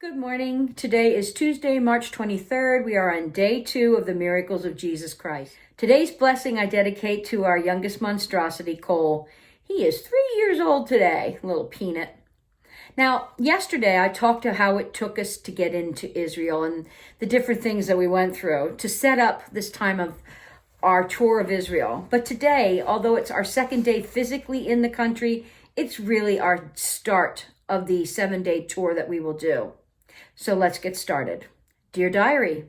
Good morning. Today is Tuesday, March 23rd. We are on day 2 of the miracles of Jesus Christ. Today's blessing I dedicate to our youngest monstrosity, Cole. He is 3 years old today, little peanut. Now, yesterday I talked to how it took us to get into Israel and the different things that we went through to set up this time of our tour of Israel. But today, although it's our second day physically in the country, it's really our start of the 7-day tour that we will do. So let's get started. Dear Diary,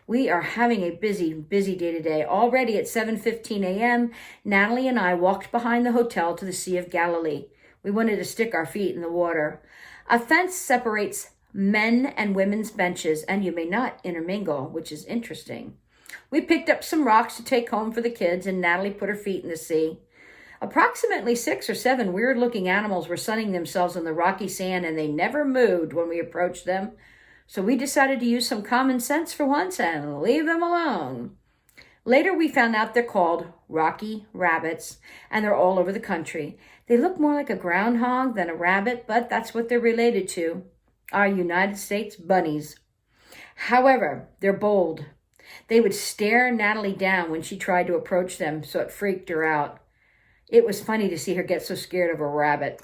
we are having a busy day today. Already at 7:15 a.m., Natalie and I walked behind the hotel to the Sea of Galilee. We wanted to stick our feet in the water. A fence separates men and women's benches, and you may not intermingle, which is interesting. We picked up some rocks to take home for the kids, and Natalie put her feet in the sea. Approximately 6 or 7 weird-looking animals were sunning themselves on the rocky sand, and they never moved when we approached them. So we decided to use some common sense for once and leave them alone. Later, we found out they're called rocky rabbits, and they're all over the country. They look more like a groundhog than a rabbit, but that's what they're related to, our United States bunnies. However, they're bold. They would stare Natalie down when she tried to approach them, so it freaked her out. It was funny to see her get so scared of a rabbit.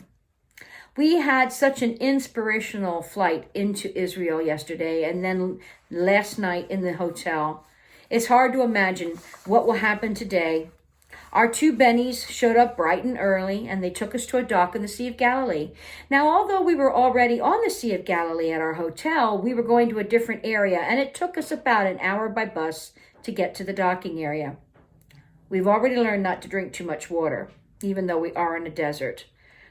We had such an inspirational flight into Israel yesterday and then last night in the hotel. It's hard to imagine what will happen today. Our 2 bennies showed up bright and early, and they took us to a dock in the Sea of Galilee. Now, although we were already on the Sea of Galilee at our hotel, we were going to a different area, and it took us about an hour by bus to get to the docking area. We've already learned not to drink too much water, even though we are in a desert.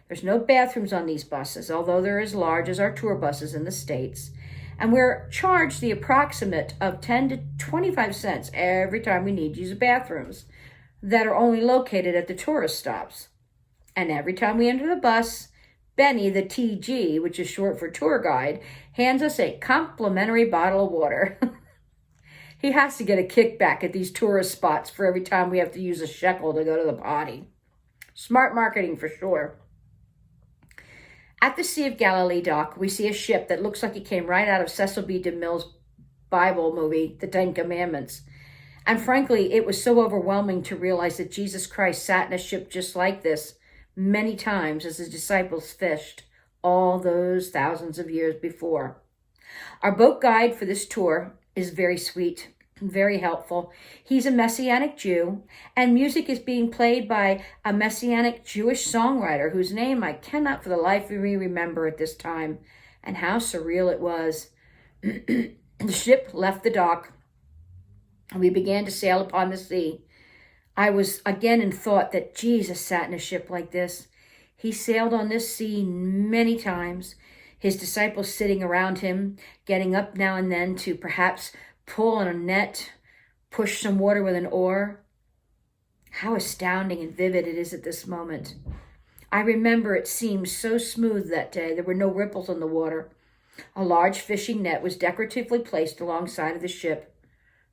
There's no bathrooms on these buses, although they're as large as our tour buses in the States. And we're charged the approximate of 10 to 25 cents every time we need to use bathrooms that are only located at the tourist stops. And every time we enter the bus, Benny, the TG, which is short for tour guide, hands us a complimentary bottle of water. He has to get a kickback at these tourist spots for every time we have to use a shekel to go to the potty. Smart marketing for sure. At the Sea of Galilee dock, we see a ship that looks like it came right out of Cecil B. DeMille's Bible movie, The 10 Commandments. And frankly, it was so overwhelming to realize that Jesus Christ sat in a ship just like this many times as his disciples fished all those thousands of years before. Our boat guide for this tour is very sweet, very helpful. He's a Messianic Jew, and music is being played by a Messianic Jewish songwriter whose name I cannot for the life of me remember at this time, and how surreal it was. The ship left the dock, and we began to sail upon the sea. I was again in thought that Jesus sat in a ship like this. He sailed on this sea many times, his disciples sitting around him, getting up now and then to perhaps pull on a net, push some water with an oar. How astounding and vivid it is at this moment. I remember it seemed so smooth that day. There were no ripples on the water. A large fishing net was decoratively placed alongside of the ship,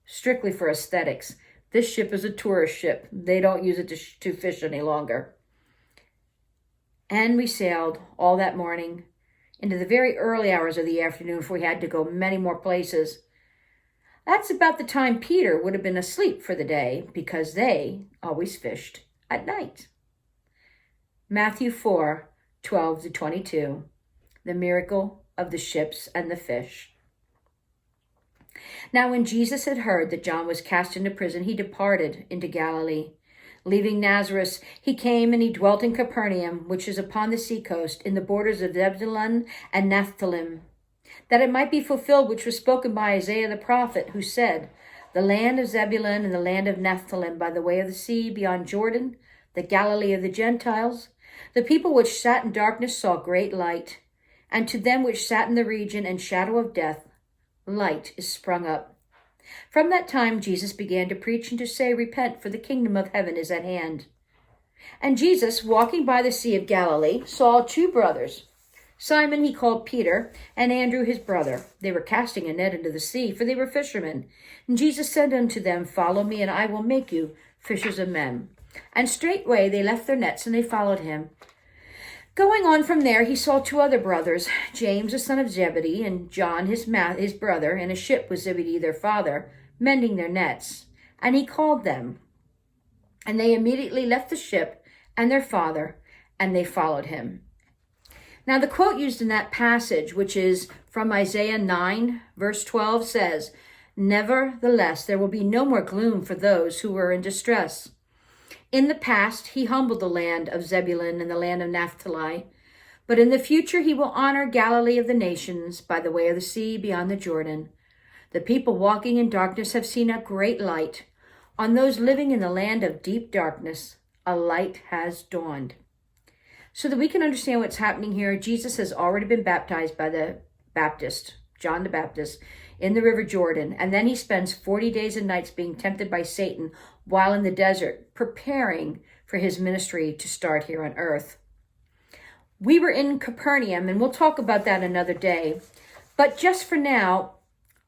strictly for aesthetics. This ship is a tourist ship. They don't use it to fish any longer. And we sailed all that morning into the very early hours of the afternoon, for we had to go many more places. That's about the time Peter would have been asleep for the day, because they always fished at night. Matthew 4:12 to 22, the miracle of the ships and the fish. Now when Jesus had heard that John was cast into prison, he departed into Galilee. Leaving Nazareth, he came and he dwelt in Capernaum, which is upon the seacoast, in the borders of Zebulun and Naphtali, that it might be fulfilled which was spoken by Isaiah the prophet, who said, The land of Zebulun and the land of Naphtali, by the way of the sea, beyond Jordan, the Galilee of the Gentiles. The people which sat in darkness saw great light, and to them which sat in the region and shadow of death, light is sprung up. From that time Jesus began to preach and to say, Repent, for the kingdom of heaven is at hand. And Jesus, walking by the Sea of Galilee, saw 2 brothers, Simon he called Peter, and Andrew his brother. They were casting a net into the sea, for they were fishermen. And Jesus said unto them, Follow me, and I will make you fishers of men. And straightway they left their nets, and they followed him. Going on from there, he saw two other brothers, James, the son of Zebedee, and John, his brother, in a ship with Zebedee, their father, mending their nets. And he called them. And they immediately left the ship and their father, and they followed him. Now, the quote used in that passage, which is from Isaiah 9, verse 12, says, "Nevertheless, there will be no more gloom for those who were in distress. In the past, he humbled the land of Zebulun and the land of Naphtali, but in the future he will honor Galilee of the nations by the way of the sea beyond the Jordan. The people walking in darkness have seen a great light. On those living in the land of deep darkness, a light has dawned." So that we can understand what's happening here, Jesus has already been baptized by the Baptist, John the Baptist, in the River Jordan, and then he spends 40 days and nights being tempted by Satan while in the desert, preparing for his ministry to start here on earth. We were in Capernaum, and we'll talk about that another day, but just for now,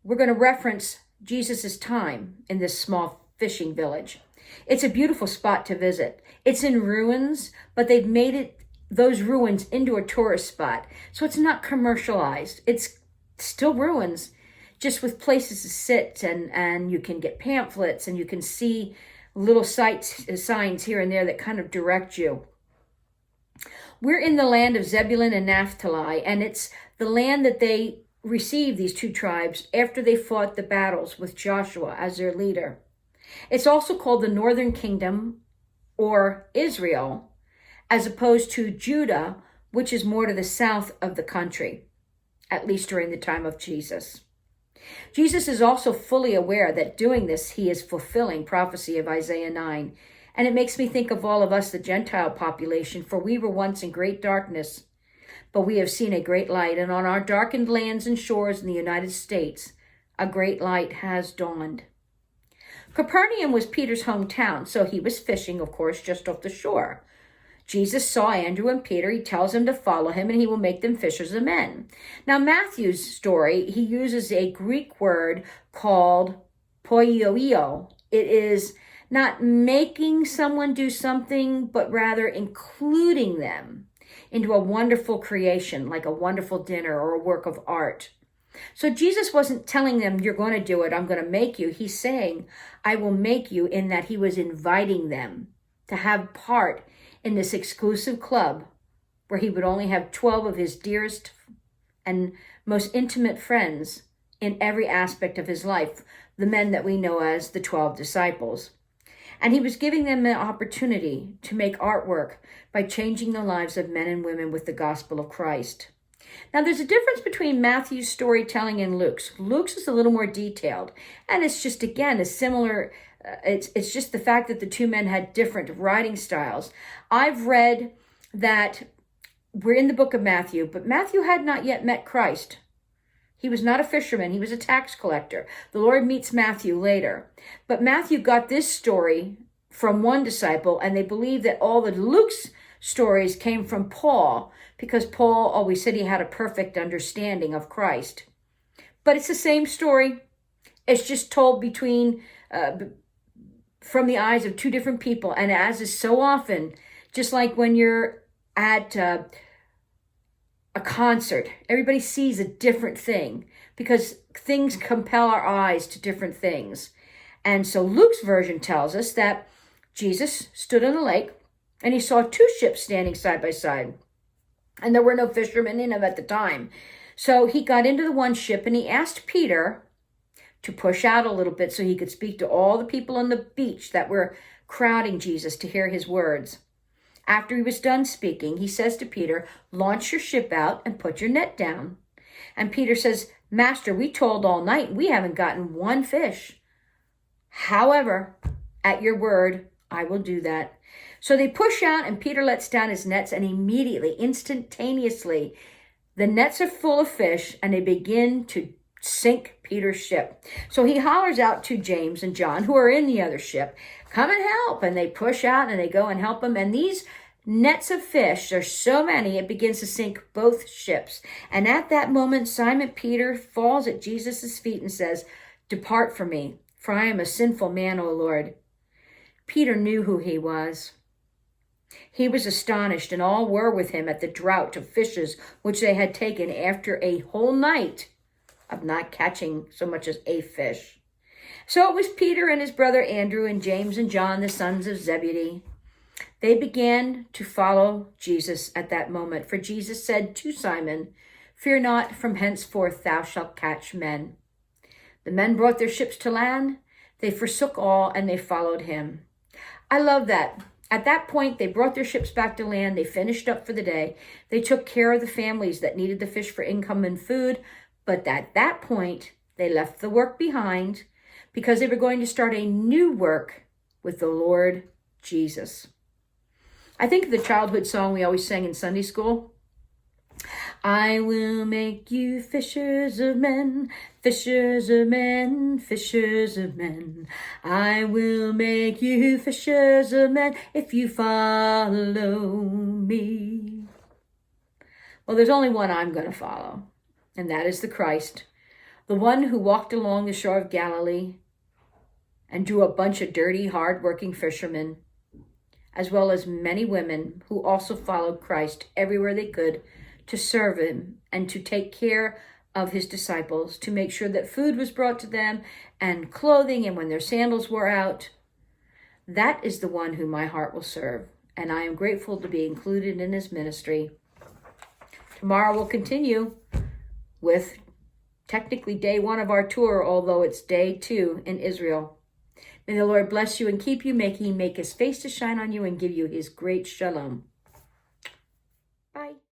we're going to reference Jesus' time in this small fishing village. It's a beautiful spot to visit. It's in ruins, but they've made those ruins into a tourist spot. So it's not commercialized. It's still ruins, just with places to sit, and you can get pamphlets, and you can see little signs here and there that kind of direct you. We're in the land of Zebulun and Naphtali, and it's the land that they received, these two tribes, after they fought the battles with Joshua as their leader. It's also called the Northern Kingdom, or Israel, as opposed to Judah, which is more to the south of the country, at least during the time of Jesus. Jesus is also fully aware that doing this, he is fulfilling prophecy of Isaiah 9. And it makes me think of all of us, the Gentile population, for we were once in great darkness, but we have seen a great light. And on our darkened lands and shores in the United States, a great light has dawned. Capernaum was Peter's hometown, so he was fishing, of course, just off the shore. Jesus saw Andrew and Peter. He tells them to follow him, and he will make them fishers of men. Now, Matthew's story, he uses a Greek word called poioio. It is not making someone do something, but rather including them into a wonderful creation, like a wonderful dinner or a work of art. So Jesus wasn't telling them, you're going to do it, I'm going to make you. He's saying, I will make you, in that he was inviting them to have part in this exclusive club where he would only have 12 of his dearest and most intimate friends in every aspect of his life, the men that we know as the 12 disciples. And he was giving them the opportunity to make artwork by changing the lives of men and women with the gospel of Christ. Now, there's a difference between Matthew's storytelling and Luke's. Luke's is a little more detailed, and it's just, again, a similar, it's just the fact that the two men had different writing styles. I've read that we're in the book of Matthew, but Matthew had not yet met Christ. He was not a fisherman. He was a tax collector. The Lord meets Matthew later. But Matthew got this story from one disciple, and they believe that all the Luke's stories came from Paul, because Paul always said he had a perfect understanding of Christ. But it's the same story. It's just told from the eyes of two different people. And as is so often, just like when you're at a concert, everybody sees a different thing because things compel our eyes to different things. And so Luke's version tells us that Jesus stood on the lake and he saw two ships standing side by side. And there were no fishermen in them at the time. So he got into the one ship and he asked Peter to push out a little bit so he could speak to all the people on the beach that were crowding Jesus to hear his words. After he was done speaking, he says to Peter, launch your ship out and put your net down. And Peter says, Master, we toiled all night. We haven't gotten one fish. However, at your word, I will do that. So they push out and Peter lets down his nets, and immediately, instantaneously, the nets are full of fish and they begin to sink Peter's ship. So he hollers out to James and John, who are in the other ship, come and help. And they push out and they go and help him. And these nets of fish, there's so many, it begins to sink both ships. And at that moment, Simon Peter falls at Jesus' feet and says, depart from me, for I am a sinful man, O Lord. Peter knew who he was. He was astonished, and all were with him at the draught of fishes which they had taken after a whole night of not catching so much as a fish. So it was Peter and his brother Andrew and James and John, the sons of Zebedee. They began to follow Jesus at that moment, for Jesus said to Simon, "Fear not, from henceforth thou shalt catch men." The men brought their ships to land. They forsook all and they followed him. I love that. At that point, they brought their ships back to land. They finished up for the day. They took care of the families that needed the fish for income and food. But at that point, they left the work behind because they were going to start a new work with the Lord Jesus. I think of the childhood song we always sang in Sunday school. I will make you fishers of men, fishers of men, fishers of men. I will make you fishers of men if you follow me. Well, there's only one I'm going to follow, and that is the Christ, the one who walked along the shore of Galilee and drew a bunch of dirty, hard-working fishermen, as well as many women who also followed Christ everywhere they could to serve him and to take care of his disciples, to make sure that food was brought to them and clothing, and when their sandals wore out. That is the one whom my heart will serve, and I am grateful to be included in his ministry. Tomorrow we'll continue with technically day 1 of our tour, although it's day 2 in Israel. May the Lord bless you and keep you. May he make his face to shine on you and give you his great shalom.